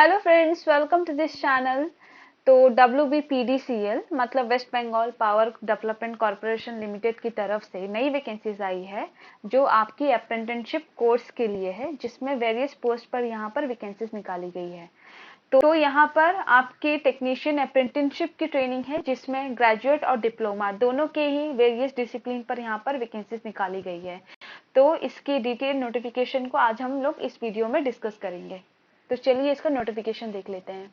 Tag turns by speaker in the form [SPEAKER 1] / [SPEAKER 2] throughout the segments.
[SPEAKER 1] Hello friends, welcome to this channel. तो WBPDCL मतलब west Bengal power development corporation limited की तरफ से नई वैकेंसीज आई है जो आपकी अप्रेंटिसशिप कोर्स के लिए है, जिसमें वेरियस पोस्ट पर यहाँ पर वैकेंसीज निकाली गई है। तो यहाँ पर आपके टेक्नीशियन अप्रेंटिसशिप की ट्रेनिंग है, जिसमें ग्रेजुएट और डिप्लोमा दोनों के ही वेरियस डिसिप्लिन पर यहाँ पर वैकेंसीज निकाली गई है। तो इसकी डिटेल नोटिफिकेशन को आज हम लोग इस वीडियो में डिस्कस करेंगे। तो चलिए इसका नोटिफिकेशन देख लेते हैं।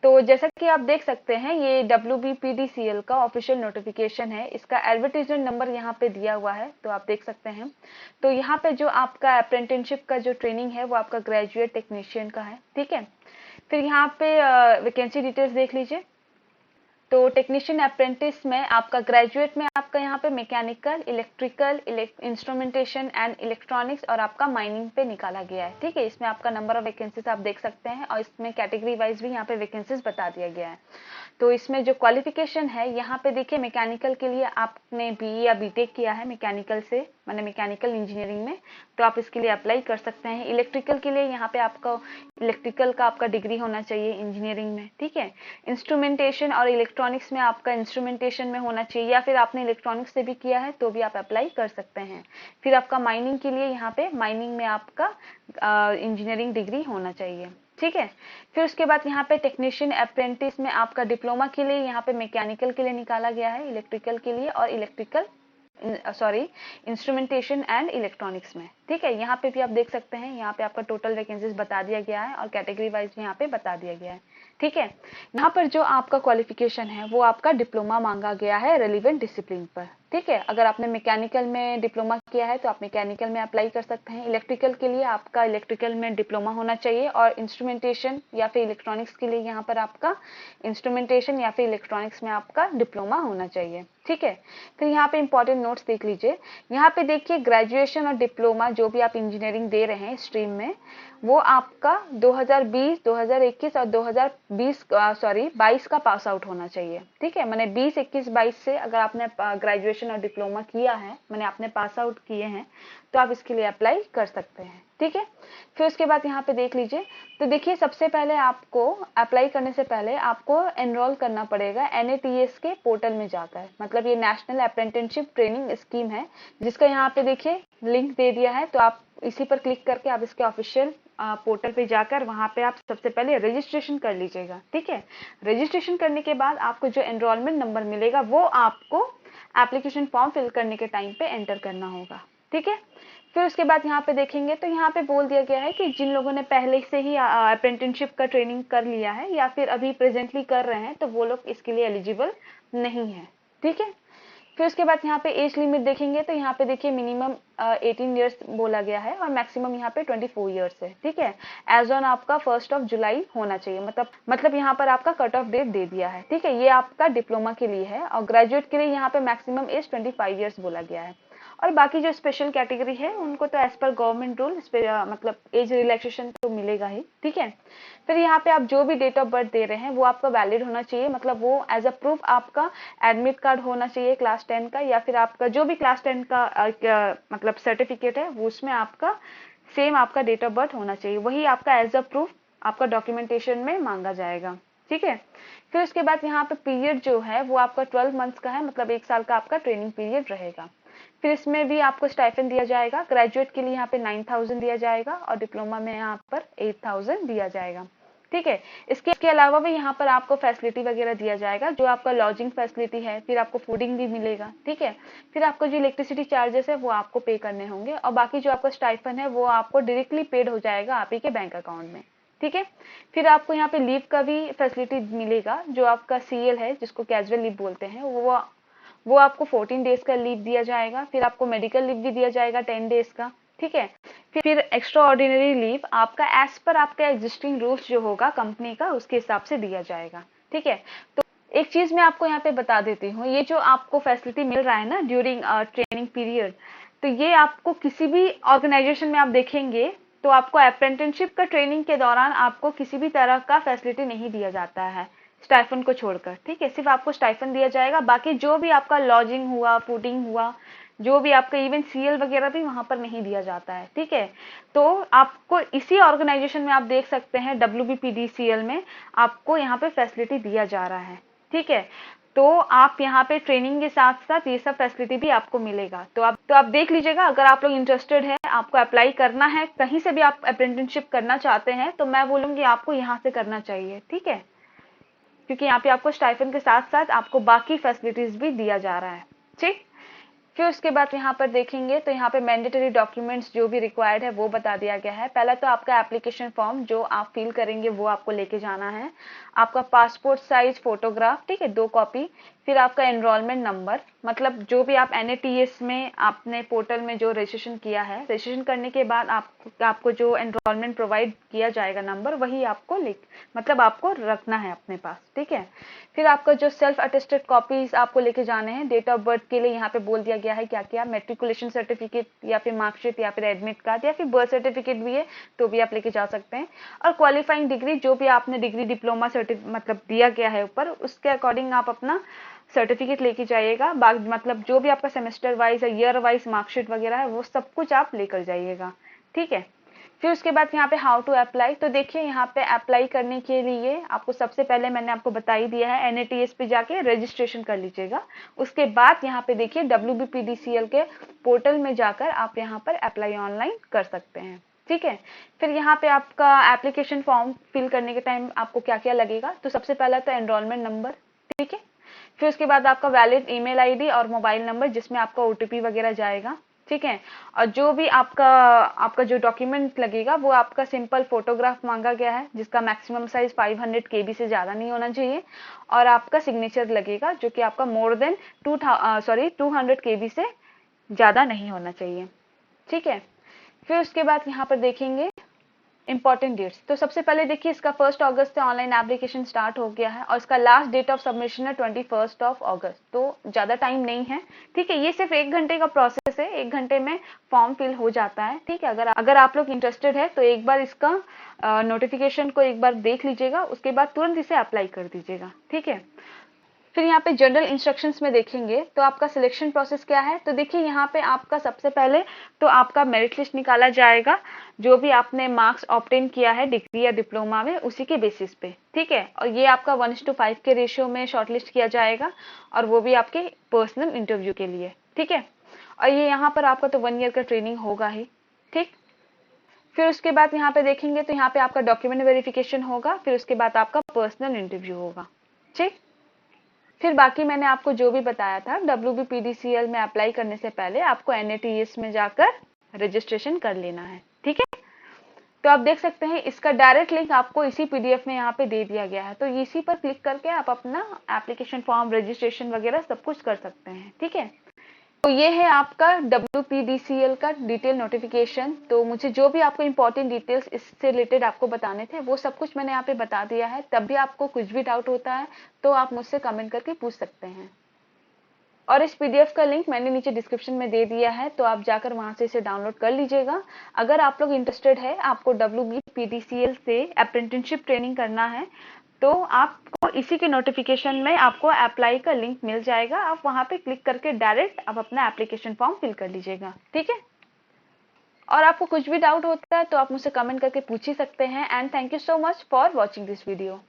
[SPEAKER 1] तो जैसा कि आप देख सकते हैं, ये WBPDCL का ऑफिशियल नोटिफिकेशन है। इसका एडवर्टीजमेंट नंबर यहाँ पे दिया हुआ है, तो आप देख सकते हैं। तो यहाँ पे जो आपका अप्रेंटिसशिप का जो ट्रेनिंग है वो आपका ग्रेजुएट टेक्नीशियन का है, ठीक है। फिर यहाँ पे वैकेंसी डिटेल्स देख लीजिए। तो टेक्नीशियन अप्रेंटिस में आपका ग्रेजुएट में आपका यहाँ पे mechanical, electrical, instrumentation and electronics और आपका माइनिंग पे निकाला गया है, ठीक है। इसमें आपका नंबर ऑफ वैकेंसीज आप देख सकते हैं और इसमें कैटेगरी वाइज भी यहाँ पे वैकेंसीज बता दिया गया है। तो इसमें जो क्वालिफिकेशन है यहाँ पे देखिए, मैकेनिकल के लिए आपने BE या BTech किया है मैकेनिकल से, माने मैकेनिकल इंजीनियरिंग में, तो आप इसके लिए अप्लाई कर सकते हैं। इलेक्ट्रिकल के लिए यहाँ पे आपका इलेक्ट्रिकल का आपका डिग्री होना चाहिए इंजीनियरिंग में, ठीक है। इंस्ट्रूमेंटेशन और इलेक्ट्रॉनिक्स में आपका इंस्ट्रूमेंटेशन में होना चाहिए, या फिर आपने इलेक्ट्रॉनिक्स से भी किया है तो भी आप अप्लाई कर सकते हैं। फिर आपका माइनिंग के लिए यहाँ पे माइनिंग में आपका इंजीनियरिंग डिग्री होना चाहिए, ठीक है। फिर उसके बाद यहाँ पे टेक्नीशियन अप्रेंटिस में आपका डिप्लोमा के लिए यहाँ पे मैकेनिकल के लिए निकाला गया है, इलेक्ट्रिकल के लिए और इलेक्ट्रिकल इंस्ट्रूमेंटेशन एंड इलेक्ट्रॉनिक्स में, ठीक है। यहाँ पे भी आप देख सकते हैं, यहाँ पे आपका टोटल वैकेंसीज बता दिया गया है और कैटेगरी वाइज भी यहाँ पे बता दिया गया है, ठीक है। यहाँ पर जो आपका क्वालिफिकेशन है वो आपका डिप्लोमा मांगा गया है रेलिवेंट डिसिप्लिन पर, ठीक है। अगर आपने मैकेनिकल में डिप्लोमा किया है तो आप मैकेनिकल में अप्लाई कर सकते हैं। इलेक्ट्रिकल के लिए आपका इलेक्ट्रिकल में डिप्लोमा होना चाहिए और इंस्ट्रूमेंटेशन या फिर इलेक्ट्रॉनिक्स के लिए यहाँ पर आपका इंस्ट्रूमेंटेशन या फिर इलेक्ट्रॉनिक्स में आपका डिप्लोमा होना चाहिए, ठीक है। फिर यहाँ पे इंपॉर्टेंट नोट्स देख लीजिए। यहाँ पे देखिए, ग्रेजुएशन और डिप्लोमा जो भी आप इंजीनियरिंग दे रहे हैं स्ट्रीम में, वो आपका 2020, 2021 और 22 का पास आउट होना चाहिए, ठीक है। मैंने 20, 21, 22 से अगर आपने ग्रेजुएशन और डिप्लोमा किया है, मैंने आपने पास आउट किए हैं, तो आप इसके लिए अप्लाई कर सकते हैं, ठीक है। फिर उसके बाद यहाँ पे देख लीजिए। तो देखिए, सबसे पहले आपको अप्लाई करने से पहले आपको एनरोल करना पड़ेगा NATS के पोर्टल में जाकर। मतलब ये नेशनल अप्रेंटिसशिप ट्रेनिंग स्कीम है, जिसका यहाँ पे देखिए लिंक दे दिया है। तो आप इसी पर क्लिक करके आप इसके ऑफिशियल पोर्टल पे जाकर वहां पे आप सबसे पहले रजिस्ट्रेशन कर लीजिएगा, ठीक है। रजिस्ट्रेशन करने के बाद आपको जो एनरोलमेंट नंबर मिलेगा वो आपको एप्लीकेशन फॉर्म फिल करने के टाइम पे एंटर करना होगा, ठीक है। फिर उसके बाद यहाँ पे देखेंगे तो यहाँ पे बोल दिया गया है कि जिन लोगों ने पहले से ही अप्रेंटिसशिप का ट्रेनिंग कर लिया है या फिर अभी प्रेजेंटली कर रहे हैं, तो वो लोग इसके लिए एलिजिबल नहीं है, ठीक है। फिर उसके बाद यहाँ पे एज लिमिट देखेंगे तो यहाँ पे देखिए मिनिमम 18 ईयर्स बोला गया है और मैक्सिमम यहाँ पे 24 ईयर्स है, ठीक है। एज ऑन आपका 1 जुलाई होना चाहिए, मतलब यहाँ पर आपका कट ऑफ डेट दे दिया है, ठीक है। ये आपका डिप्लोमा के लिए है और ग्रेजुएट के लिए यहाँ पे मैक्सिमम एज 25 ईयर्स बोला गया है। और बाकी जो स्पेशल कैटेगरी है उनको तो एज पर गवर्नमेंट रूल इस पे मतलब एज रिलैक्सेशन तो मिलेगा ही, ठीक है। फिर यहाँ पे आप जो भी डेट ऑफ बर्थ दे रहे हैं वो आपका वैलिड होना चाहिए, मतलब वो एज अ प्रूफ आपका एडमिट कार्ड होना चाहिए क्लास 10 का, या फिर आपका जो भी क्लास 10 का मतलब सर्टिफिकेट है वो उसमें आपका सेम आपका डेट ऑफ बर्थ होना चाहिए, वही आपका एज अ प्रूफ आपका डॉक्यूमेंटेशन में मांगा जाएगा, ठीक है। फिर उसके बाद यहाँ पे पीरियड जो है वो आपका 12 मंथ्स का है, मतलब 1 साल का आपका ट्रेनिंग पीरियड रहेगा। फिर इसमें भी आपको स्टाइपेंड दिया जाएगा। ग्रेजुएट के लिए यहाँ पे 9,000 दिया जाएगा और डिप्लोमा में यहाँ पर 8,000 दिया जाएगा, ठीक है। इसके अलावा भी यहाँ पर आपको फैसिलिटी वगैरह दिया जाएगा, जो आपका लॉजिंग फैसिलिटी है, फिर आपको फूडिंग भी मिलेगा, ठीक है। फिर आपको जो इलेक्ट्रिसिटी चार्जेस है वो आपको पे करने होंगे और बाकी जो आपका स्टाइपेंड है वो आपको डायरेक्टली पेड हो जाएगा आप ही के बैंक अकाउंट में, ठीक है। फिर आपको यहाँ पे लीव का भी फैसिलिटी मिलेगा, जो आपका CL है जिसको कैजुअल लीव बोलते हैं, वो आपको 14 डेज का लीव दिया जाएगा। फिर आपको मेडिकल लीव भी दिया जाएगा 10 डेज का, ठीक है। फिर एक्स्ट्रा ऑर्डिनरी लीव आपका एज पर आपका एग्जिस्टिंग रूल्स जो होगा कंपनी का उसके हिसाब से दिया जाएगा, ठीक है। तो एक चीज मैं आपको यहाँ पे बता देती हूँ, ये जो आपको फैसिलिटी मिल रहा है ना ड्यूरिंग ट्रेनिंग पीरियड, तो ये आपको किसी भी ऑर्गेनाइजेशन में आप देखेंगे तो आपको अप्रेंटिसशिप का ट्रेनिंग के दौरान आपको किसी भी तरह का फैसिलिटी नहीं दिया जाता है स्टाइफन को छोड़कर, ठीक है। सिर्फ आपको स्टाइफन दिया जाएगा, बाकी जो भी आपका लॉजिंग हुआ, फूडिंग हुआ, जो भी आपका इवन सीएल वगैरह भी वहां पर नहीं दिया जाता है, ठीक है। तो आपको इसी ऑर्गेनाइजेशन में आप देख सकते हैं WBPDCL में आपको यहाँ पे फैसिलिटी दिया जा रहा है, ठीक है। तो आप यहाँ पे ट्रेनिंग के साथ साथ ये सब फैसिलिटी भी आपको मिलेगा। तो आप देख लीजिएगा, अगर आप लोग इंटरेस्टेड है, आपको अप्लाई करना है, कहीं से भी आप अप्रेंटिसशिप करना चाहते हैं, तो मैं बोलूंगी आपको यहाँ से करना चाहिए, ठीक है। क्योंकि यहाँ पे आपको स्टाइपेंड के साथ साथ आपको बाकी फैसिलिटीज भी दिया जा रहा है, ठीक। फिर उसके बाद यहाँ पर देखेंगे तो यहाँ पे मैंडेटरी डॉक्यूमेंट्स जो भी रिक्वायर्ड है वो बता दिया गया है। पहला तो आपका एप्लीकेशन फॉर्म जो आप फिल करेंगे वो आपको लेके जाना है, आपका पासपोर्ट साइज फोटोग्राफ, ठीक है, 2 कॉपी। फिर आपका एनरोलमेंट नंबर, मतलब जो भी आप NATS में आपने पोर्टल में जो रजिस्ट्रेशन किया है, रजिस्ट्रेशन करने के बाद आपको जो एनरोलमेंट प्रोवाइड किया जाएगा नंबर, वही आपको मतलब आपको रखना है अपने पास, ठीक है। फिर आपका जो सेल्फ अटेस्टेड कॉपीज आपको लेके जाने हैं। डेट ऑफ बर्थ के लिए यहाँ पे बोल दिया गया है क्या क्या, मेट्रिकुलेशन सर्टिफिकेट या फिर मार्कशीट या फिर एडमिट कार्ड या फिर बर्थ सर्टिफिकेट भी है तो भी आप लेके जा सकते हैं। और क्वालिफाइंग डिग्री, जो भी आपने डिग्री डिप्लोमा मतलब दिया गया है ऊपर, उसके अकॉर्डिंग आप अपना सर्टिफिकेट लेके जाइएगा। मतलब जो भी आपका सेमेस्टर वाइज या ईयर वाइज मार्कशीट वगैरह है वो सब कुछ आप लेकर जाइएगा, ठीक है। फिर उसके बाद यहाँ पे हाउ टू अप्लाई, तो देखिए यहाँ पे अप्लाई करने के लिए आपको सबसे पहले मैंने आपको बता ही दिया है, NATS पे जाके रजिस्ट्रेशन कर लीजिएगा। उसके बाद यहाँ पे देखिए WBPDCL के पोर्टल में जाकर आप यहाँ पर अप्लाई ऑनलाइन कर सकते हैं, ठीक है। फिर यहाँ पे आपका एप्लीकेशन फॉर्म फिल करने के टाइम आपको क्या क्या लगेगा, तो सबसे पहला तो एनरोलमेंट नंबर, ठीक है। फिर उसके बाद आपका वैलिड ईमेल आईडी और मोबाइल नंबर जिसमें आपका OTP वगैरह जाएगा, ठीक है। और जो भी आपका जो डॉक्यूमेंट लगेगा वो आपका सिंपल फोटोग्राफ मांगा गया है, जिसका मैक्सिमम साइज 500 KB से ज्यादा नहीं होना चाहिए। और आपका सिग्नेचर लगेगा जो कि आपका मोर देन 200 KB से ज्यादा नहीं होना चाहिए, ठीक है। फिर उसके बाद यहाँ पर देखेंगे इंपॉर्टेंट डेट्स। तो सबसे पहले देखिए इसका 1 अगस्त से ऑनलाइन एप्लीकेशन स्टार्ट हो गया है और इसका लास्ट डेट ऑफ सबमिशन है 21 अगस्त, तो ज्यादा टाइम नहीं है, ठीक है। ये सिर्फ 1 घंटे का प्रोसेस है, 1 घंटे में फॉर्म फिल हो जाता है, ठीक है। अगर आप लोग इंटरेस्टेड है तो एक बार इसका नोटिफिकेशन को एक बार देख लीजिएगा, उसके बाद तुरंत इसे अप्लाई कर दीजिएगा, ठीक है। फिर यहाँ पे जनरल इंस्ट्रक्शंस में देखेंगे तो आपका सिलेक्शन प्रोसेस क्या है, तो देखिए यहाँ पे आपका सबसे पहले तो आपका मेरिट लिस्ट निकाला जाएगा, जो भी आपने मार्क्स ऑब्टेन किया है डिग्री या डिप्लोमा में उसी के बेसिस पे, ठीक है। और ये आपका 1:5 के रेशियो में शॉर्टलिस्ट किया जाएगा, और वो भी आपके पर्सनल इंटरव्यू के लिए, ठीक है। और ये यहाँ पर आपका तो 1 ईयर का ट्रेनिंग होगा ही, ठीक। फिर उसके बाद यहाँ पे देखेंगे तो यहाँ पे आपका डॉक्यूमेंट वेरिफिकेशन होगा, फिर उसके बाद आपका पर्सनल इंटरव्यू होगा, ठीक। फिर बाकी मैंने आपको जो भी बताया था, WBPDCL में अप्लाई करने से पहले आपको NATS में जाकर रजिस्ट्रेशन कर लेना है, ठीक है। तो आप देख सकते हैं इसका डायरेक्ट लिंक आपको इसी PDF में यहाँ पे दे दिया गया है, तो इसी पर क्लिक करके आप अपना एप्लीकेशन फॉर्म, रजिस्ट्रेशन वगैरह सब कुछ कर सकते हैं, ठीक है। तो ये है आपका WPDCL का डिटेल नोटिफिकेशन। तो मुझे जो भी आपको इंपॉर्टेंट डिटेल्स इससे रिलेटेड आपको बताने थे वो सब कुछ मैंने यहाँ पे बता दिया है। तब भी आपको कुछ भी डाउट होता है तो आप मुझसे कमेंट करके पूछ सकते हैं। और इस PDF का लिंक मैंने नीचे डिस्क्रिप्शन में दे दिया है, तो आप जाकर वहां से इसे डाउनलोड कर लीजिएगा। अगर आप लोग इंटरेस्टेड है, आपको WBPDCL से अप्रेंटिसशिप ट्रेनिंग करना है, तो आपको इसी के नोटिफिकेशन में आपको अप्लाई का लिंक मिल जाएगा, आप वहां पे क्लिक करके डायरेक्ट आप अपना एप्लीकेशन फॉर्म फिल कर लीजिएगा, ठीक है। और आपको कुछ भी डाउट होता है तो आप मुझसे कमेंट करके पूछ ही सकते हैं। And thank you so much for watching this video.